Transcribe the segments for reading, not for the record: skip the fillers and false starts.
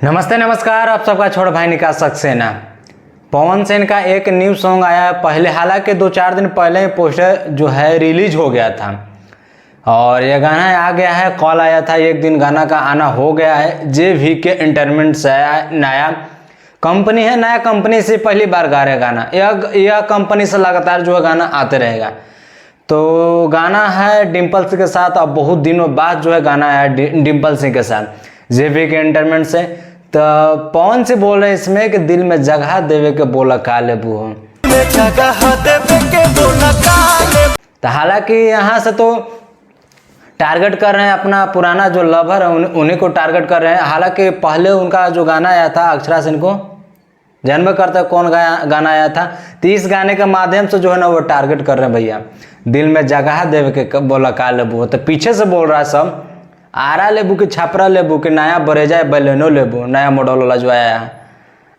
नमस्ते नमस्कार, आप सबका छोटा भाई निकास सक्सेना। पवन सेन का एक न्यू सॉन्ग आया पहले, हालांकि 2-4 दिन पहले ही पोस्टर जो है रिलीज हो गया था और ये गाना आ गया है। कॉल आया था एक दिन, गाना का आना हो गया है। JVK एंटरटेनमेंट से नया कंपनी है, नया कंपनी से पहली बार गा रहे गाना। यह कंपनी से लगातार जो है गाना आते रहेगा। तो गाना है डिम्पल सिंह के साथ, अब बहुत दिनों बाद जो है गाना है डिम्पल सिंह के साथ JVK एंटरटेनमेंट से। तो पवन से बोल रहे इसमें कि दिल में जगह देवे के बोला काले बूहो। तो हालांकि यहाँ से तो टारगेट कर रहे हैं अपना पुराना जो लवर है उन्हीं को टारगेट कर रहे हैं। हालांकि पहले उनका जो गाना आया था अक्षरा सिंह को जन्म करता कौन गाना आया था, तो इस गाने के माध्यम से जो है ना वो टारगेट कर रहे हैं भैया, दिल में जगह देवे के बोला का लेबू। तो पीछे से बोल रहा है सब आरा लेबू कि छपरा लेबू कि नया बरेजा बलेनो लेबू, नया मॉडल वाला जो आया है,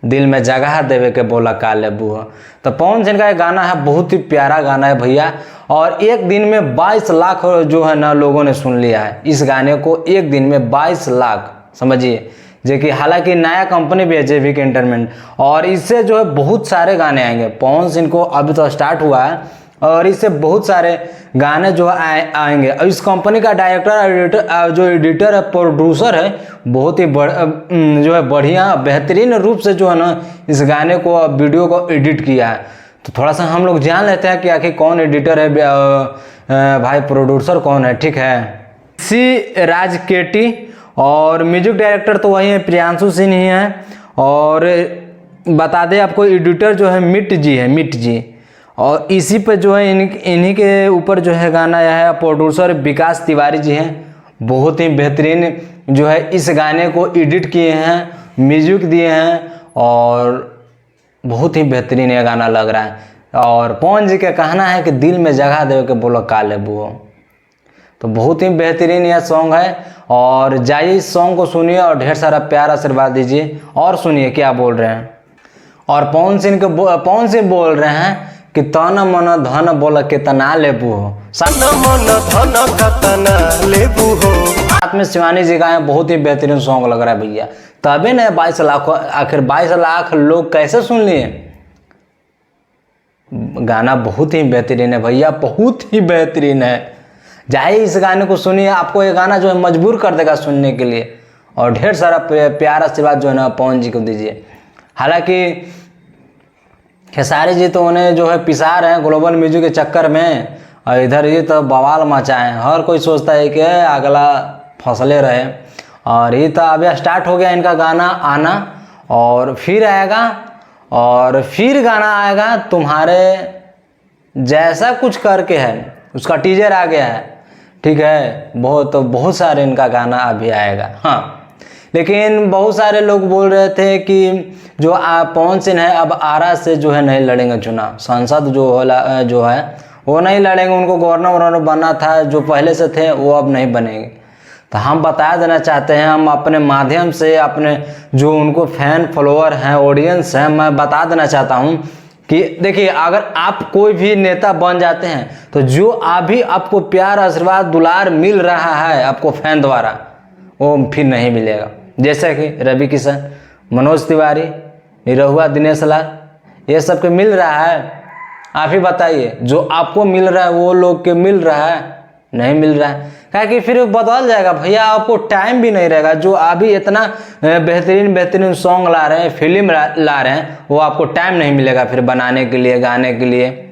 दिल में जगह देवे के बोला का लेबू। तो पवन सिंह का ये गाना है, बहुत ही प्यारा गाना है भैया। और एक दिन में 22 लाख जो है ना लोगों ने सुन लिया है इस गाने को, एक दिन में 22 लाख, समझिए। जो कि हालांकि नया कंपनी भी है JVK एंटरटेनमेंट, और इससे जो है बहुत सारे गाने आएंगे। पवन सिंह को अभी तो स्टार्ट हुआ है और इससे बहुत सारे गाने जो आएंगे। और इस कंपनी का डायरेक्टर जो एडिटर है, प्रोड्यूसर है, बहुत ही जो है बढ़िया बेहतरीन रूप से जो है ना इस गाने को वीडियो को एडिट किया है। तो थोड़ा सा हम लोग जान लेते हैं कि आखिर कौन एडिटर है भाई, प्रोड्यूसर कौन है। ठीक है, राज केटी, और म्यूजिक डायरेक्टर तो वही है प्रियांशु सिंह ही है। और बता दें आपको एडिटर जो है मिट जी। और इसी पे जो है इन्हीं के ऊपर जो है गाना आया है। प्रोड्यूसर विकास तिवारी जी हैं, बहुत ही बेहतरीन जो है इस गाने को एडिट किए हैं, म्यूजिक दिए हैं, और बहुत ही बेहतरीन ये गाना लग रहा है। और पवन जी का कहना है कि दिल में जगह दे के बोलो का लेबू। तो बहुत ही बेहतरीन यह सॉन्ग है, और जाइए इस सॉन्ग को सुनिए और ढेर सारा प्यार आशीर्वाद दीजिए। और सुनिए क्या बोल रहे हैं। और पवन सिंह बोल रहे हैं कि तन मन धन बोला कितना लेबू हो, साथ में शिवानी जी का बहुत ही बेहतरीन सॉन्ग लग रहा है भैया। तभी न 22 लाख, आखिर 22 लाख लोग कैसे सुन लिए। गाना बहुत ही बेहतरीन है भैया, बहुत ही बेहतरीन है। जाइए इस गाने को सुनिए, आपको ये गाना जो है मजबूर कर देगा सुनने के लिए। और ढेर सारा प्यार आशीर्वाद जो है ना पवन जी को दीजिए। हालांकि खेसारी जी तो उन्हें जो है पिसा रहे हैं ग्लोबल म्यूजिक के चक्कर में, और इधर ये तो बवाल मचाए हैं। हर कोई सोचता है कि अगला फसले रहे, और ये तो अभी स्टार्ट हो गया इनका गाना आना, और फिर आएगा, और फिर गाना आएगा तुम्हारे जैसा कुछ करके है, उसका टीजर आ गया है। ठीक है, बहुत सारे इनका गाना अभी आएगा। हाँ, लेकिन बहुत सारे लोग बोल रहे थे कि जो पवन सिंह है अब आरा से जो है नहीं लड़ेंगे चुनाव, सांसद जो है वो नहीं लड़ेंगे, उनको गवर्नर बनना था, जो पहले से थे वो अब नहीं बनेंगे। तो हम बता देना चाहते हैं, हम अपने माध्यम से अपने जो उनको फैन फॉलोअर हैं, ऑडियंस हैं, मैं बता देना चाहता हूँ कि देखिए, अगर आप कोई भी नेता बन जाते हैं तो जो अभी आपको प्यार आशीर्वाद दुलार मिल रहा है आपको फैन द्वारा, वो फिर नहीं मिलेगा। जैसे कि रवि किशन, मनोज तिवारी, निरहुआ, दिनेश लाल, ये सब के मिल रहा है। आप ही बताइए, जो आपको मिल रहा है वो लोग के मिल रहा है? नहीं मिल रहा है। क्या कि फिर बदल जाएगा भैया, आपको टाइम भी नहीं रहेगा। जो अभी इतना बेहतरीन सॉन्ग ला रहे हैं, फिल्म ला रहे हैं, वो आपको टाइम नहीं मिलेगा फिर बनाने के लिए, गाने के लिए।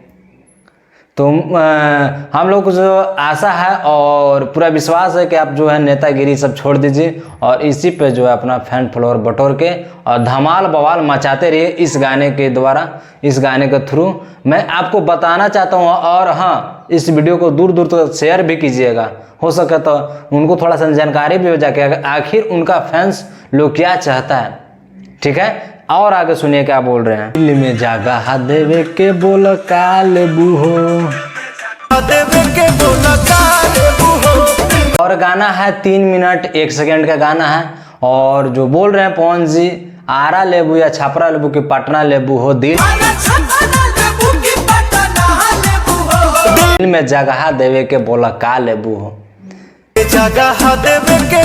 तो हम लोग को जो आशा है और पूरा विश्वास है कि आप जो है नेतागिरी सब छोड़ दीजिए और इसी पे जो है अपना फैन फॉलोअर बटोर के और धमाल बवाल मचाते रहिए इस गाने के द्वारा, इस गाने के थ्रू। मैं आपको बताना चाहता हूँ, और हाँ, इस वीडियो को दूर दूर तक शेयर भी कीजिएगा, हो सके तो उनको थोड़ा सा जानकारी भी हो जाए आखिर उनका फैंस लोग क्या चाहता है। ठीक है, और आगे सुनिए क्या बोल रहे हैं। दिल में जगह देवे के बोल का लेबू हो, और गाना है 3 मिनट 1 सेकंड का गाना है। और जो बोल रहे हैं पवन जी, आरा लेबू या छपरा लेबू की पटना लेबू हो, दिल में जगह देवे के बोला का लेबू हो, जगह देवे के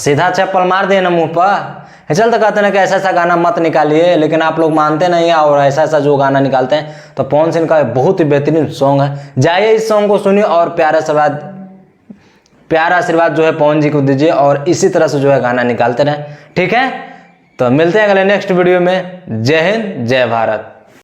सीधा चप्पल मार दिए ना मुंह पर। चल तो कहते ना कि ऐसा ऐसा गाना मत निकालिए, लेकिन आप लोग मानते नहीं हैं और ऐसा ऐसा जो गाना निकालते हैं। तो पवन सिंह का बहुत ही बेहतरीन सॉन्ग है, जाइए इस सॉन्ग को सुनिए और प्यारा आशीर्वाद जो है पवन जी को दीजिए और इसी तरह से जो है गाना निकालते रहें। ठीक है, तो मिलते हैं अगले नेक्स्ट वीडियो में। जय हिंद, जय भारत।